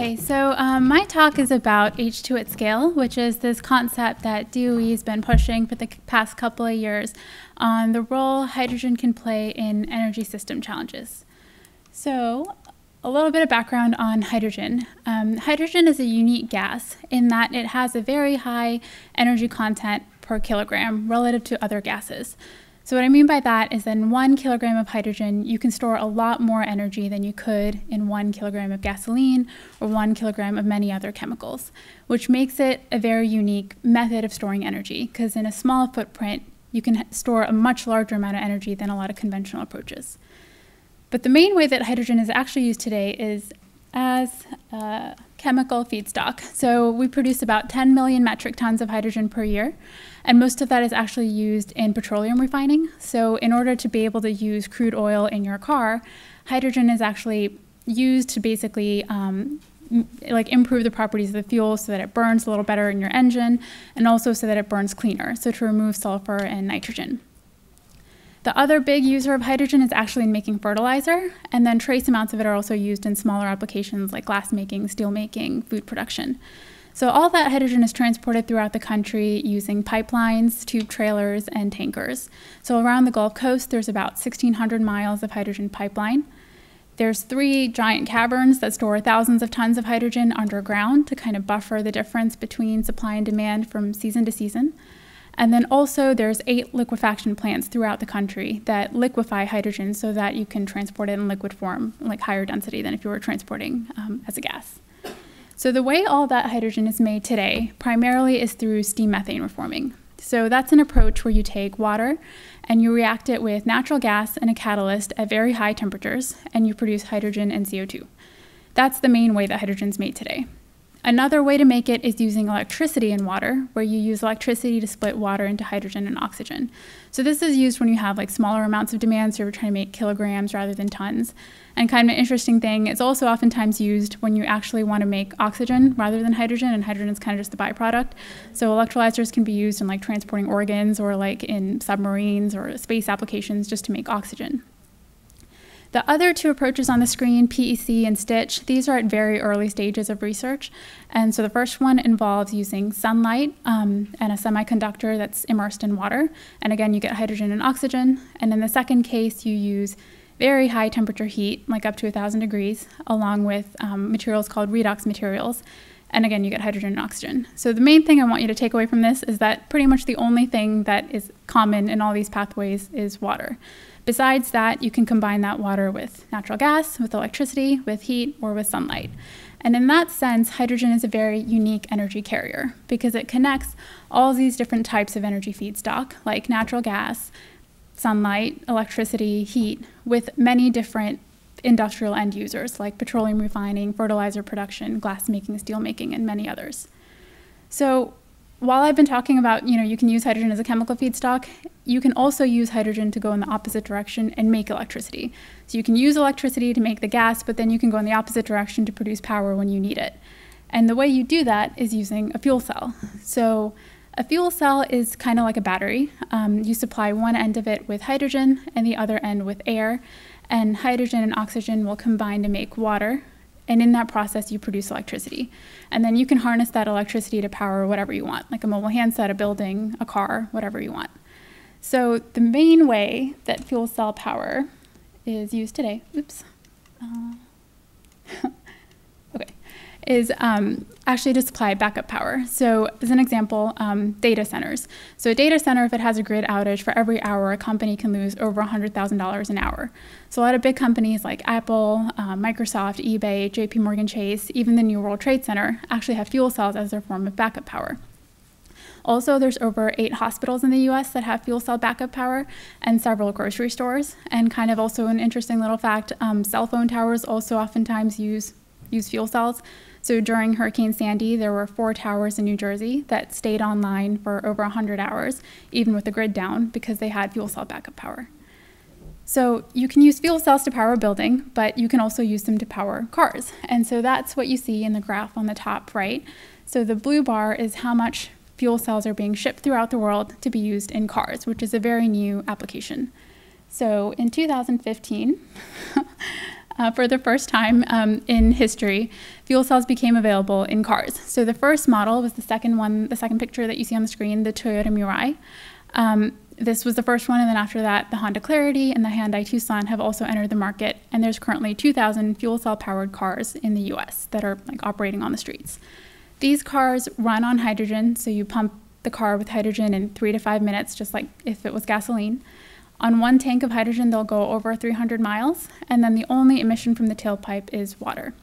Okay, so my talk is about H2 at scale, which is this concept that DOE has been pushing for the past couple of years on the role hydrogen can play in energy system challenges. So a little bit of background on hydrogen. Hydrogen is a unique gas in that it has a very high energy content per kilogram relative to other gases. So what I mean by that is that in 1 kilogram of hydrogen, you can store a lot more energy than you could in 1 kilogram of gasoline or 1 kilogram of many other chemicals, which makes it a very unique method of storing energy, because in a small footprint, you can store a much larger amount of energy than a lot of conventional approaches. But the main way that hydrogen is actually used today is as a chemical feedstock. So we produce about 10 million metric tons of hydrogen per year, and most of that is actually used in petroleum refining. So in order to be able to use crude oil in your car, hydrogen is actually used to basically improve the properties of the fuel so that it burns a little better in your engine, and also so that it burns cleaner, so to remove sulfur and nitrogen. The other big user of hydrogen is actually in making fertilizer, and then trace amounts of it are also used in smaller applications like glass making, steel making, food production. So all that hydrogen is transported throughout the country using pipelines, tube trailers, and tankers. So around the Gulf Coast, there's about 1,600 miles of hydrogen pipeline. There's 3 giant caverns that store thousands of tons of hydrogen underground to kind of buffer the difference between supply and demand from season to season. And then also there's 8 liquefaction plants throughout the country that liquefy hydrogen so that you can transport it in liquid form, like higher density than if you were transporting as a gas. So the way all that hydrogen is made today primarily is through steam methane reforming. So that's an approach where you take water and you react it with natural gas and a catalyst at very high temperatures, and you produce hydrogen and CO2. That's the main way that hydrogen is made today. Another way to make it is using electricity in water, where you use electricity to split water into hydrogen and oxygen. So this is used when you have smaller amounts of demand, so you're trying to make kilograms rather than tons. And kind of an interesting thing, it's also oftentimes used when you actually want to make oxygen rather than hydrogen, and hydrogen is kind of just the byproduct. So electrolyzers can be used in transporting organs or in submarines or space applications just to make oxygen. The other 2 approaches on the screen, PEC and Stitch, these are at very early stages of research. And so the first one involves using sunlight and a semiconductor that's immersed in water. And again, you get hydrogen and oxygen. And in the second case, you use very high temperature heat, like up to 1,000 degrees, along with materials called redox materials. And again, you get hydrogen and oxygen. So the main thing I want you to take away from this is that pretty much the only thing that is common in all these pathways is water. Besides that, you can combine that water with natural gas, with electricity, with heat, or with sunlight. And in that sense, hydrogen is a very unique energy carrier because it connects all these different types of energy feedstock, like natural gas, sunlight, electricity, heat, with many different industrial end users like petroleum refining, fertilizer production, glass making, steel making, and many others. So while I've been talking about, you can use hydrogen as a chemical feedstock, you can also use hydrogen to go in the opposite direction and make electricity. So you can use electricity to make the gas, but then you can go in the opposite direction to produce power when you need it. And the way you do that is using a fuel cell. So a fuel cell is kind of like a battery. You supply one end of it with hydrogen and the other end with air, and hydrogen and oxygen will combine to make water. And in that process, you produce electricity. And then you can harness that electricity to power whatever you want, like a mobile handset, a building, a car, whatever you want. So the main way that fuel cell power is used today, is actually to supply backup power. So as an example, data centers. So a data center, if it has a grid outage, for every hour, a company can lose over $100,000 an hour. So a lot of big companies like Apple, Microsoft, eBay, JP Morgan Chase, even the New World Trade Center actually have fuel cells as their form of backup power. Also, there's over 8 hospitals in the US that have fuel cell backup power, and several grocery stores. And kind of also an interesting little fact, cell phone towers also oftentimes use fuel cells. So during Hurricane Sandy, there were 4 towers in New Jersey that stayed online for over 100 hours, even with the grid down, because they had fuel cell backup power. So you can use fuel cells to power a building, but you can also use them to power cars. And so that's what you see in the graph on the top right. So the blue bar is how much fuel cells are being shipped throughout the world to be used in cars, which is a very new application. So in 2015, for the first time in history, fuel cells became available in cars. So the first model was the second picture that you see on the screen, the Toyota Mirai. This was the first one, and then after that, the Honda Clarity and the Hyundai Tucson have also entered the market, and there's currently 2,000 fuel cell powered cars in the US that are operating on the streets. These cars run on hydrogen, so you pump the car with hydrogen in 3 to 5 minutes, just like if it was gasoline. On one tank of hydrogen, they'll go over 300 miles, and then the only emission from the tailpipe is water.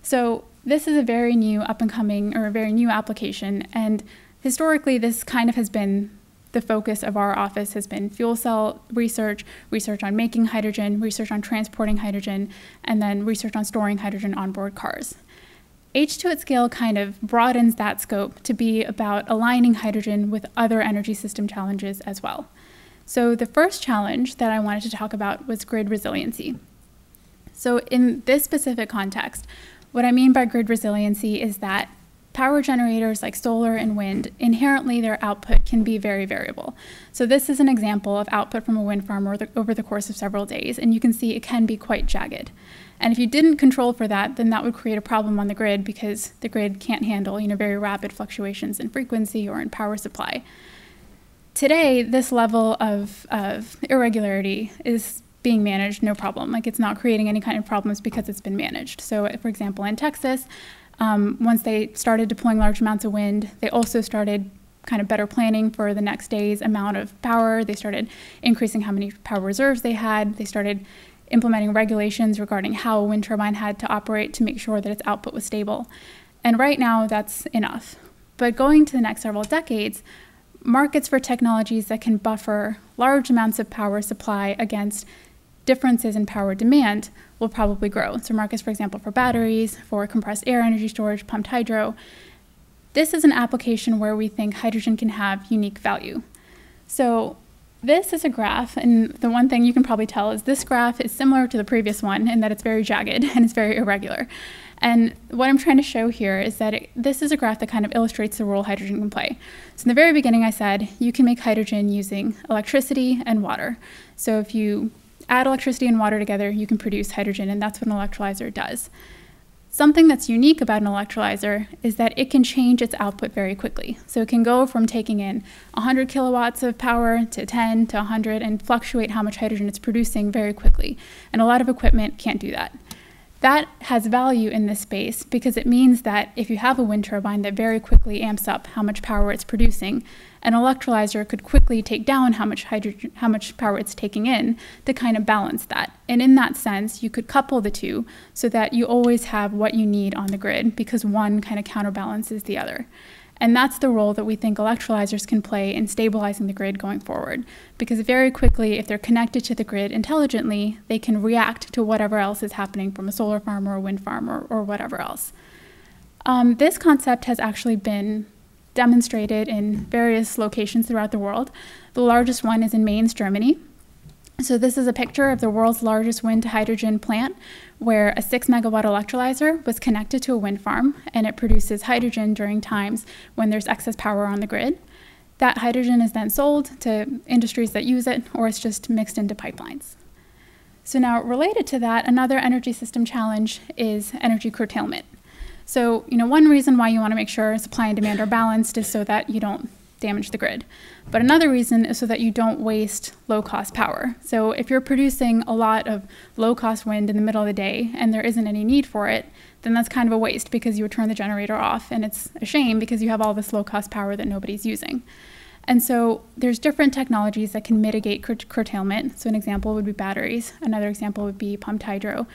So this is a very new up-and-coming, or a very new application, and historically this kind of has been the focus of our office has been fuel cell research, research on making hydrogen, research on transporting hydrogen, and then research on storing hydrogen on board cars. H2 at scale kind of broadens that scope to be about aligning hydrogen with other energy system challenges as well. So the first challenge that I wanted to talk about was grid resiliency. So in this specific context, what I mean by grid resiliency is that power generators like solar and wind, inherently their output can be very variable. So this is an example of output from a wind farm over the course of several days, and you can see it can be quite jagged. And if you didn't control for that, then that would create a problem on the grid because the grid can't handle, very rapid fluctuations in frequency or in power supply. Today, this level of irregularity is being managed no problem. It's not creating any kind of problems because it's been managed. So for example, in Texas, once they started deploying large amounts of wind, they also started kind of better planning for the next day's amount of power. They started increasing how many power reserves they had. They started implementing regulations regarding how a wind turbine had to operate to make sure that its output was stable. And right now, that's enough. But going to the next several decades, markets for technologies that can buffer large amounts of power supply against differences in power demand will probably grow. So markets, for example, for batteries, for compressed air energy storage, pumped hydro. This is an application where we think hydrogen can have unique value. So this is a graph, and the one thing you can probably tell is this graph is similar to the previous one in that it's very jagged and it's very irregular. And what I'm trying to show here is that this is a graph that kind of illustrates the role hydrogen can play. So in the very beginning I said you can make hydrogen using electricity and water. So if you add electricity and water together, you can produce hydrogen, and that's what an electrolyzer does. Something that's unique about an electrolyzer is that it can change its output very quickly. So it can go from taking in 100 kilowatts of power to 10 to 100 and fluctuate how much hydrogen it's producing very quickly. And a lot of equipment can't do that. That has value in this space because it means that if you have a wind turbine that very quickly amps up how much power it's producing, an electrolyzer could quickly take down how much power it's taking in to kind of balance that. And in that sense, you could couple the two so that you always have what you need on the grid because one kind of counterbalances the other. And that's the role that we think electrolyzers can play in stabilizing the grid going forward. Because very quickly, if they're connected to the grid intelligently, they can react to whatever else is happening from a solar farm or a wind farm or whatever else. This concept has actually been demonstrated in various locations throughout the world. The largest one is in Mainz, Germany. So this is a picture of the world's largest wind to hydrogen plant where a 6 megawatt electrolyzer was connected to a wind farm, and it produces hydrogen during times when there's excess power on the grid. That hydrogen is then sold to industries that use it, or it's just mixed into pipelines. So now related to that, another energy system challenge is energy curtailment. So, one reason why you want to make sure supply and demand are balanced is so that you don't damage the grid. But another reason is so that you don't waste low-cost power. So if you're producing a lot of low-cost wind in the middle of the day and there isn't any need for it, then that's kind of a waste because you would turn the generator off, and it's a shame because you have all this low-cost power that nobody's using. And so there's different technologies that can mitigate curtailment. So an example would be batteries. Another example would be pumped hydro.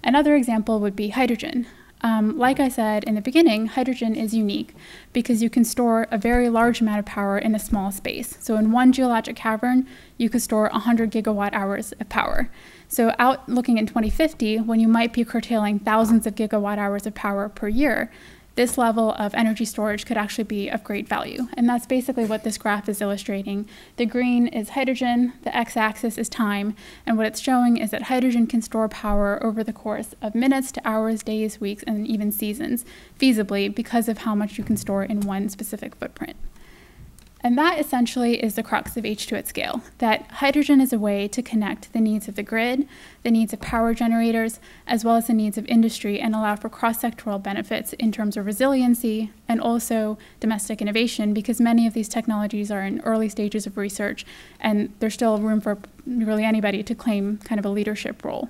Another example would be hydrogen. Like I said in the beginning, hydrogen is unique because you can store a very large amount of power in a small space. So in one geologic cavern, you could store 100 gigawatt hours of power. So out looking in 2050, when you might be curtailing thousands of gigawatt hours of power per year, this level of energy storage could actually be of great value. And that's basically what this graph is illustrating. The green is hydrogen, the x-axis is time, and what it's showing is that hydrogen can store power over the course of minutes to hours, days, weeks, and even seasons, feasibly because of how much you can store in one specific footprint. And that essentially is the crux of H2 at scale, that hydrogen is a way to connect the needs of the grid, the needs of power generators, as well as the needs of industry, and allow for cross-sectoral benefits in terms of resiliency and also domestic innovation, because many of these technologies are in early stages of research, and there's still room for really anybody to claim kind of a leadership role.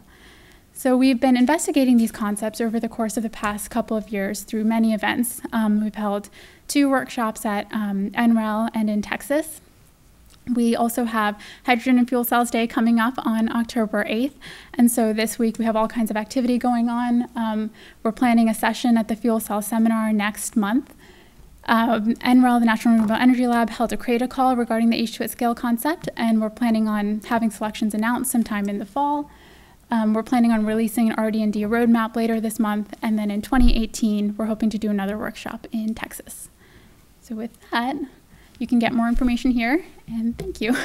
So we've been investigating these concepts over the course of the past couple of years through many events. We've held 2 workshops at NREL and in Texas. We also have Hydrogen and Fuel Cells Day coming up on October 8th. And so this week we have all kinds of activity going on. We're planning a session at the Fuel Cell Seminar next month. NREL, the National Renewable Energy Lab, held a CRADA call regarding the H2 at scale concept, and we're planning on having selections announced sometime in the fall. We're planning on releasing an RD&D roadmap later this month, and then in 2018, we're hoping to do another workshop in Texas. So with that, you can get more information here, and thank you.